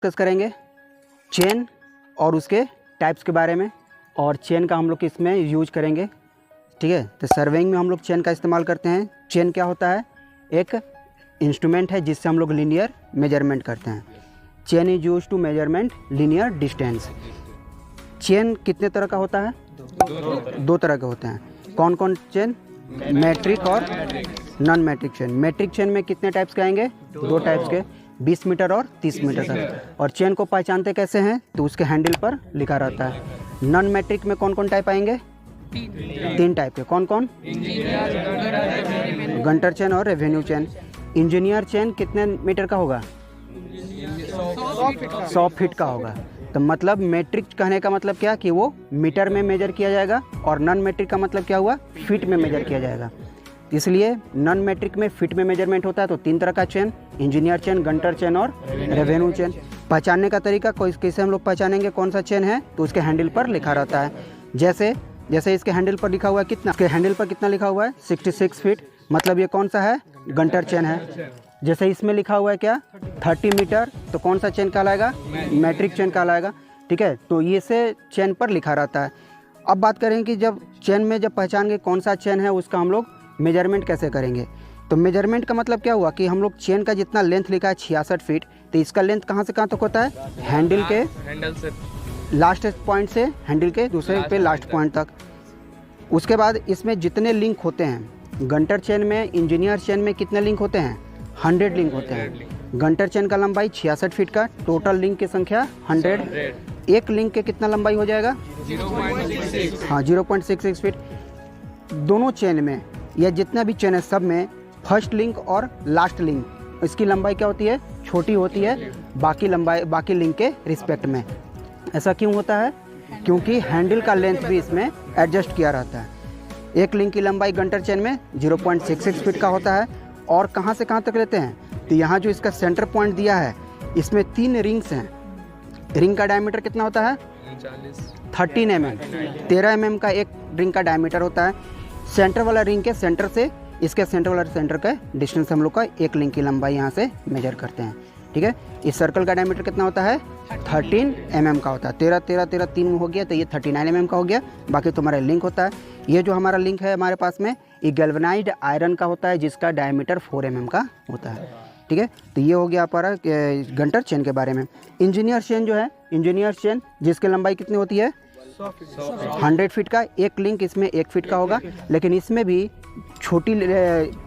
Discuss करेंगे chain और उसके टाइप्स के बारे में, और चेन का हम लोग इसमें यूज करेंगे। ठीक है, तो सर्वेइंग में हम लोग चेन का इस्तेमाल करते हैं। चेन क्या होता है? एक इंस्ट्रूमेंट है जिससे हम लोग लीनियर मेजरमेंट करते हैं। Chain is use to measurement linear distance. Chain कितने तरह का होता है? दो तरह के होते हैं। कौन कौन चेन? मैट्रिक और non metric chain. Metric chain में कितने टाइप्स के आएंगे? दो टाइप्स के, 20 मीटर और 30 मीटर का। और चेन को पहचानते कैसे हैं? तो उसके हैंडल पर लिखा रहता है। नॉन मैट्रिक में कौन कौन टाइप आएंगे? तीन टाइप के। कौन कौन? गंटर चेन और रेवेन्यू चेन। इंजीनियर चेन कितने मीटर का होगा? 100 फीट का होगा। तो मतलब मैट्रिक कहने का मतलब क्या कि वो मीटर में मेजर किया जाएगा, और नॉन मैट्रिक का मतलब क्या हुआ? फीट में मेजर किया जाएगा। इसलिए नॉन मैट्रिक में फीट में मेजरमेंट होता है। तो तीन तरह का chain, engineer chain, Günter chain और रेवेन्यू चेन। पहचानने का तरीका कैसे हम लोग पहचानेंगे कौन सा चेन है? तो उसके हैंडल पर लिखा रहता है। जैसे इसके हैंडल पर लिखा हुआ है कितना? इसके हैंडल पर कितना लिखा हुआ है? 66 फीट। मतलब ये कौन सा है? गंटर चेन है। जैसे इसमें लिखा हुआ है क्या? 30 मीटर। तो कौन सा चेन कहलाएगा? मैट्रिक चेन कहलाएगा। ठीक है, तो ये से चेन पर लिखा रहता है। अब बात करें कि जब चेन में जब पहचान गए कौन सा चेन है, उसका हम लोग मेजरमेंट कैसे करेंगे। तो मेजरमेंट का मतलब क्या हुआ कि हम लोग चेन का जितना लेंथ लिखा है 66 फीट, तो इसका लेंथ कहाँ से कहाँ तक होता है? हैंडल से लास्ट पॉइंट से हैंडल के दूसरे पे लास्ट पॉइंट तक। उसके बाद इसमें जितने लिंक होते हैं, गंटर चेन में, इंजीनियर चेन में कितने लिंक होते हैं? 100 लिंक होते हैं। गंटर चेन का लंबाई 66 फीट का, टोटल लिंक की संख्या 100। एक लिंक के कितना लंबाई हो जाएगा? 0.66 फीट। दोनों चेन में या जितना भी चेन है सब में फर्स्ट लिंक और लास्ट लिंक, इसकी लंबाई क्या होती है? छोटी होती है बाकी लिंक के रिस्पेक्ट में। ऐसा क्यों होता है? क्योंकि हैंडल का लेंथ भी इसमें एडजस्ट किया रहता है। एक लिंक की लंबाई गंटर चेन में 0.66 फीट का होता है। और कहाँ से कहाँ तक लेते हैं? तो यहाँ जो इसका सेंटर पॉइंट दिया है, इसमें 3 रिंग्स हैं। रिंग का डायमीटर कितना होता है? 13 mm। 13 mm का एक रिंग का डायमीटर होता है। सेंटर वाला रिंग के सेंटर से इसके सेंटर वाला सेंटर का डिस्टेंस हम लोग का एक लिंक की लंबाई यहाँ से मेजर करते हैं। ठीक है, इस सर्कल का डायमीटर कितना होता है? 13 mm का होता है। 13 3 हो गया, तो ये 39 mm का हो गया। बाकी तुम्हारा लिंक होता है। ये जो हमारा लिंक है हमारे पास में, ये गैल्वेनाइज्ड आयरन का होता है, जिसका डायमीटर 4 mm का होता है। ठीक है, तो ये हो गया हमारा गंटर चेन के बारे में। इंजीनियर चेन जो है, इंजीनियर चेन जिसकी लंबाई कितनी होती है? 100 फीट का। एक लिंक इसमें 1 फीट का होगा, लेकिन इसमें भी छोटी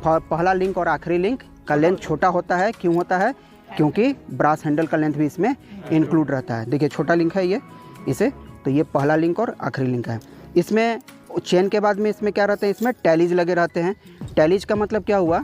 पहला लिंक और आखिरी लिंक का लेंथ छोटा होता है। क्यों होता है? क्योंकि ब्रास हैंडल का लेंथ भी इसमें इंक्लूड रहता है। देखिए छोटा लिंक है ये इसे, तो ये पहला लिंक और आखिरी लिंक है। इसमें चेन के बाद में इसमें क्या रहते हैं? इसमें टैलीज लगे रहते हैं। टैलीज का मतलब क्या हुआ?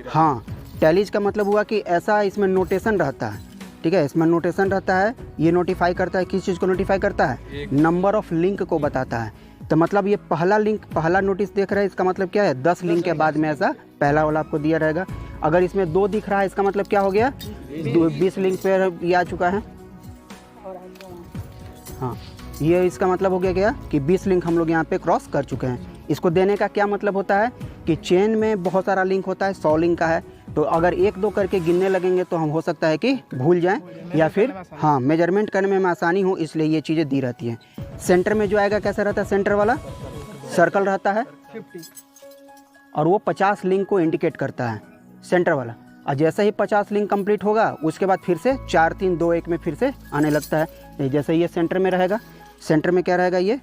हाँ, टैलीज का मतलब हुआ कि ऐसा इसमें नोटेशन रहता है। ठीक है, इसमें नोटेशन रहता है। ये नोटिफाई करता है, किस चीज़ को नोटिफाई करता है? नंबर ऑफ लिंक को बताता है। तो मतलब ये पहला लिंक, पहला नोटिस देख रहा है, इसका मतलब क्या है? 10 लिंक के बाद में ऐसा पहला वाला आपको दिया रहेगा। अगर इसमें 2 दिख रहा है, इसका मतलब क्या हो गया? 20 लिंक पे ये आ चुका है। हाँ, ये इसका मतलब हो गया क्या कि 20 लिंक हम लोग यहाँ पे क्रॉस कर चुके हैं। इसको देने का क्या मतलब होता है कि चेन में बहुत सारा लिंक होता है, 100 लिंक का है, तो अगर 1-2 करके गिनने लगेंगे तो हम हो सकता है कि भूल जाएं, या फिर हाँ मेजरमेंट करने में आसानी हो, इसलिए ये चीज़ें दी रहती हैं। सेंटर में जो आएगा कैसा रहता है? सेंटर वाला सर्कल रहता है 50, और वो 50 लिंक को इंडिकेट करता है सेंटर वाला। और जैसे ही 50 लिंक कंप्लीट होगा, उसके बाद फिर से 4 3 2 1 में फिर से आने लगता है। जैसे ये सेंटर में रहेगा, सेंटर में क्या रहेगा? ये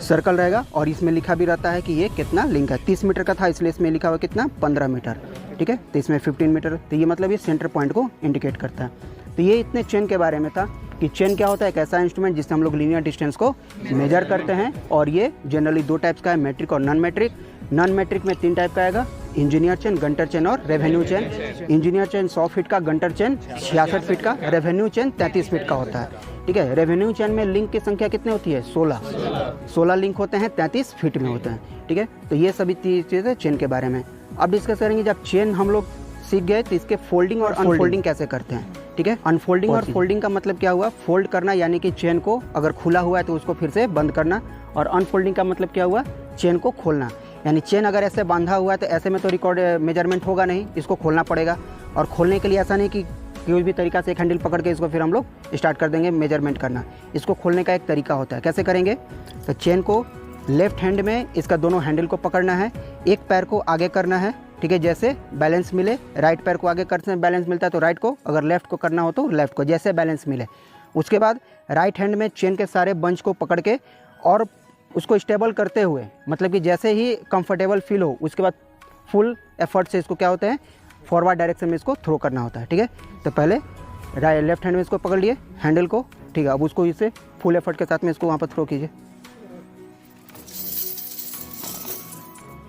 सर्कल रहेगा, और इसमें लिखा भी रहता है कि ये कितना लिंक है। 30 मीटर का था, इसलिए इसमें लिखा हुआ कितना? 15 मीटर। ठीक है, तो इसमें 15 मीटर। तो ये मतलब ये सेंटर पॉइंट को इंडिकेट करता है। तो ये इतने चेन के बारे में था कि चेन क्या होता है? एक ऐसा इंस्ट्रूमेंट जिससे हम लोग लीनियर डिस्टेंस को मेजर करते हैं। और ये जनरली 2 टाइप्स का है, मैट्रिक और नॉन मैट्रिक। नॉन मैट्रिक में 3 टाइप का आएगा, इंजीनियर चेन, गंटर चेन और revenue chain. Engineer chain 100 feet का, गंटर चेन 66 फीट का, रेवेन्यू चेन 33 फीट का होता है। ठीक है, रेवेन्यू चेन में लिंक की संख्या कितनी होती है? 16 लिंक होते हैं, 33 फीट में होते हैं। ठीक है, तो ये सभी चीज़ें चेन के बारे में। अब डिस्कस करेंगे, जब चेन हम लोग सीख गए तो इसके फोल्डिंग और अनफोल्डिंग कैसे करते हैं। ठीक है, अनफोल्डिंग और फोल्डिंग का मतलब क्या हुआ? फोल्ड करना, यानी कि चेन को अगर खुला हुआ है तो उसको फिर से बंद करना, और अनफोल्डिंग का मतलब क्या हुआ? चेन को खोलना। यानी चेन अगर ऐसे बांधा हुआ है तो ऐसे में तो रिकॉर्ड मेजरमेंट होगा नहीं, इसको खोलना पड़ेगा। और खोलने के लिए ऐसा नहीं कि कोई भी तरीका से एक हैंडल पकड़ के इसको फिर हम लोग स्टार्ट कर देंगे मेजरमेंट करना। इसको खोलने का एक तरीका होता है, कैसे करेंगे? तो चेन को लेफ्ट हैंड में इसका दोनों हैंडल को पकड़ना है, एक पैर को आगे करना है, ठीक है, जैसे बैलेंस मिले। राइट पैर को आगे करते हैं बैलेंस मिलता है तो राइट को, अगर लेफ्ट को करना हो तो लेफ्ट को, जैसे बैलेंस मिले। उसके बाद राइट हैंड में चेन के सारे बंच को पकड़ के और उसको स्टेबल करते हुए, मतलब कि जैसे ही कंफर्टेबल फील हो उसके बाद फुल एफर्ट से इसको क्या होता है, फॉरवर्ड डायरेक्शन में इसको थ्रो करना होता है, ठीक है। तो पहले लेफ्ट हैंड में इसको पकड़ लिए हैंडल को, ठीक है। अब उसको इसे फुल एफर्ट के साथ में इसको वहाँ पर थ्रो कीजिए।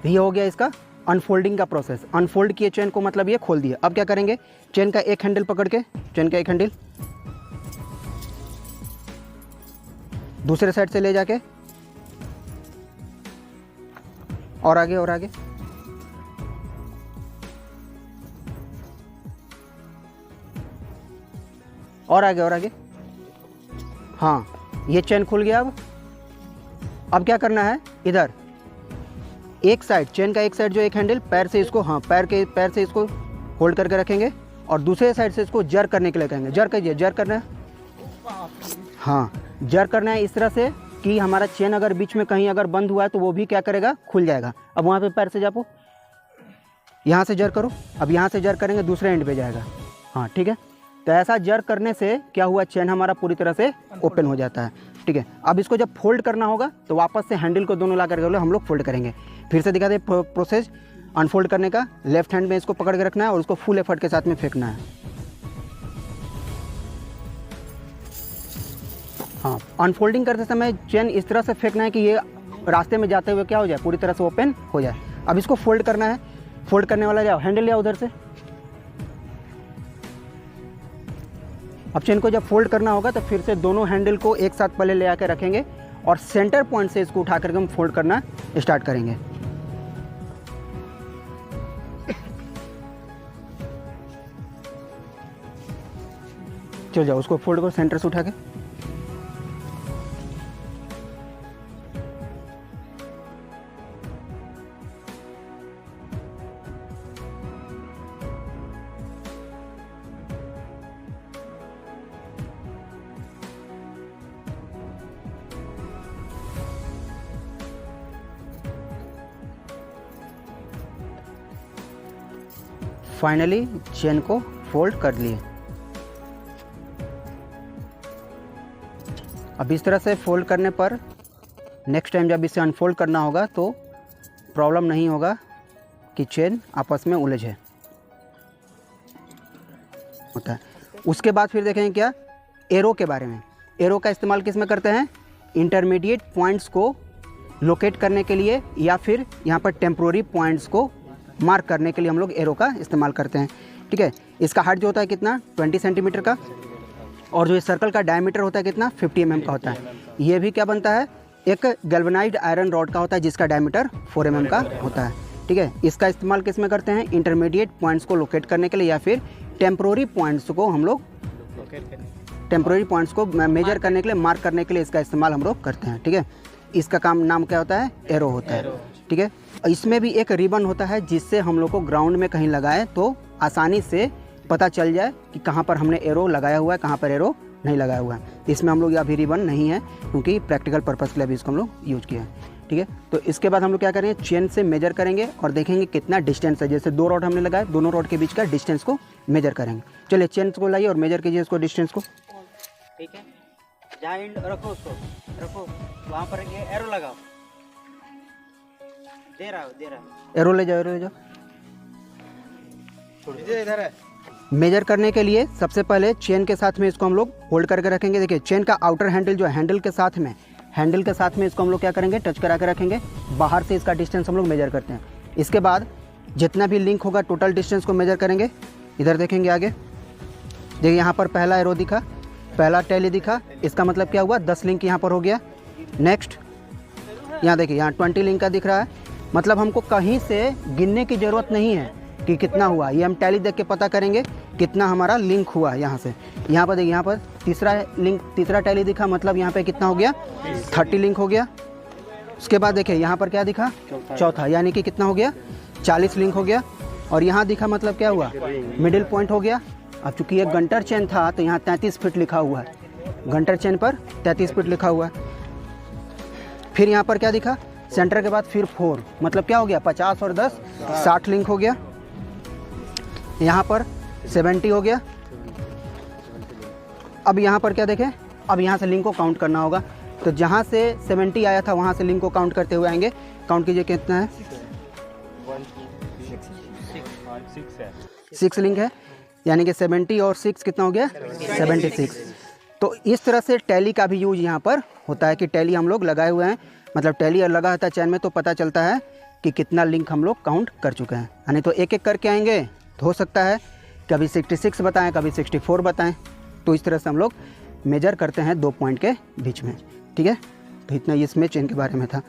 ये हो गया इसका अनफोल्डिंग का प्रोसेस। अनफोल्ड किए चेन को, मतलब ये खोल दिया। अब क्या करेंगे, चेन का एक हैंडल पकड़ के, चेन का एक हैंडल दूसरे साइड से ले जाके और आगे और आगे, और आगे और आगे। हाँ, ये चेन खुल गया। अब क्या करना है, इधर एक साइड, चेन का एक साइड जो एक हैंडल पैर से इसको, हाँ पैर से इसको होल्ड करके रखेंगे और दूसरे साइड से इसको जर करने के लिए कहेंगे। जर कीजिए, जर करना है, हाँ जर करना है इस तरह से कि हमारा चेन अगर बीच में कहीं अगर बंद हुआ है तो वो भी क्या करेगा, खुल जाएगा। अब वहाँ पे पैर से जापो, यहाँ से जर करो। अब यहाँ से जर करेंगे दूसरे एंड पे जाएगा, हाँ ठीक है। तो ऐसा जर करने से क्या हुआ, चेन हमारा पूरी तरह से ओपन हो जाता है, ठीक है। अब इसको जब फोल्ड करना होगा तो वापस से हैंडल को दोनों ला करके हम लोग फोल्ड करेंगे। फिर से दिखा दे प्रोसेस अनफोल्ड करने का। लेफ्ट हैंड में इसको पकड़ के रखना है और उसको फुल एफर्ट के साथ में फेंकना है। हाँ, अनफोल्डिंग करते समय चेन इस तरह से फेंकना है कि ये रास्ते में जाते हुए क्या हो जाए, पूरी तरह से ओपन हो जाए। अब इसको फोल्ड करना है। फोल्ड करने वाला जाओ, हैंडल लिया उधर से। अब चेन को जब फोल्ड करना होगा तो फिर से दोनों हैंडल को एक साथ पहले ले आकर रखेंगे और सेंटर पॉइंट से इसको उठा करके हम फोल्ड करना स्टार्ट करेंगे। चल जाओ, उसको फोल्ड करो सेंटर से उठा के। फाइनली चेन को फोल्ड कर लिए। अब इस तरह से फोल्ड करने पर नेक्स्ट टाइम जब इसे अनफोल्ड करना होगा तो प्रॉब्लम नहीं होगा कि चेन आपस में उलझे होता है। उसके बाद फिर देखेंगे क्या, एरो के बारे में। एरो का इस्तेमाल किस में करते हैं, इंटरमीडिएट पॉइंट्स को लोकेट करने के लिए या फिर यहाँ पर टेम्प्रोरी पॉइंट्स को मार्क करने के लिए हम लोग एरो का इस्तेमाल करते हैं, ठीक है। इसका हाइट जो होता है कितना, 20 सेंटीमीटर का, और जो ये सर्कल का डायमीटर होता है कितना, 50 mm का होता है। ये भी क्या बनता है, एक गैल्वेनाइज्ड आयरन रॉड का होता है जिसका डायमीटर 4 mm का होता है, ठीक है। इसका इस्तेमाल किस में करते हैं, इंटरमीडिएट पॉइंट्स को लोकेट करने के लिए या फिर टेम्प्रोरी पॉइंट्स को हम लोग मेजर करने के लिए, मार्क करने के लिए इसका इस्तेमाल हम लोग करते हैं, ठीक है। इसका काम नाम क्या होता है, एरो होता है, ठीक है। इसमें भी एक रिबन होता है जिससे हम लोग को ग्राउंड में कहीं लगाए तो आसानी से पता चल जाए कि कहाँ पर हमने एरो लगाया हुआ है, कहाँ पर एरो नहीं लगाया हुआ है। इसमें हम लोग अभी रिबन नहीं है क्योंकि प्रैक्टिकल पर्पज़ के लिए अभी इसको हम लोग यूज किया है, ठीक है। तो इसके बाद हम लोग क्या करेंगे, चेन से मेजर करेंगे और देखेंगे कितना डिस्टेंस है। जैसे 2 रॉड हमने लगाए, दोनों रॉड के बीच का डिस्टेंस को मेजर करेंगे। चलिए चेन को लाइए और मेजर कीजिए इसको, डिस्टेंस को, ठीक है। जहाँ एंड रखो उसको रखो, वहाँ पर एरो लगाओ। दे रहा हो एरो ले जाओ, एरो ले जाओ। इधर है। मेजर करने के लिए सबसे पहले चेन के साथ में इसको हम लोग होल्ड करके रखेंगे। देखिए चेन का आउटर हैंडल जो है, हैंडल के साथ में इसको हम लोग क्या करेंगे, टच करा के रखेंगे। बाहर से इसका डिस्टेंस हम लोग मेजर करते हैं। इसके बाद जितना भी लिंक होगा टोटल डिस्टेंस को मेजर करेंगे। इधर देखेंगे आगे, देखिए यहाँ पर पहला एरो दिखा, पहला टैली दिखा, इसका मतलब क्या हुआ, 10 लिंक यहाँ पर हो गया। नेक्स्ट यहाँ देखिए, यहाँ 20 लिंक का दिख रहा है, मतलब हमको कहीं से गिनने की ज़रूरत नहीं है कि कितना हुआ। ये हम टैली देख के पता करेंगे कितना हमारा लिंक हुआ। यहाँ से यहाँ पर देखिए, यहाँ पर तीसरा टैली दिखा, मतलब यहाँ पे कितना हो गया, 30 लिंक हो गया। उसके बाद देखिए यहाँ पर क्या दिखा, चौथा, यानी कि कितना हो गया, 40 लिंक हो गया। और यहाँ दिखा मतलब क्या हुआ, मिडिल पॉइंट हो गया। अब चूंकि ये गंटर चेन था तो यहाँ 33 फीट लिखा हुआ है, गंटर चेन पर 33 फीट लिखा हुआ है। फिर यहाँ पर क्या दिखा, सेंटर के बाद फिर 4, मतलब क्या हो गया, 50 और 10 60 लिंक हो गया। यहाँ पर 70 हो गया। अब यहाँ पर क्या देखें, अब यहाँ से लिंक को काउंट करना होगा। तो जहाँ से 70 आया था वहाँ से लिंक को काउंट करते हुए आएंगे। काउंट कीजिए कितना है, 6 लिंक है, यानी कि 70 और 6 कितना हो गया, 76। तो इस तरह से टैली का भी यूज यहाँ पर होता है कि टैली हम लोग लगाए हुए हैं, मतलब टैली लगा होता है चैन में, तो पता चलता है कि कितना लिंक हम लोग काउंट कर चुके हैं। यानी तो एक एक करके आएंगे तो हो सकता है कभी 66 बताएं, कभी 64 बताएं। तो इस तरह से हम लोग मेजर करते हैं 2 पॉइंट के बीच में। ठीक है, तो इतना इसमें चेन के बारे में था।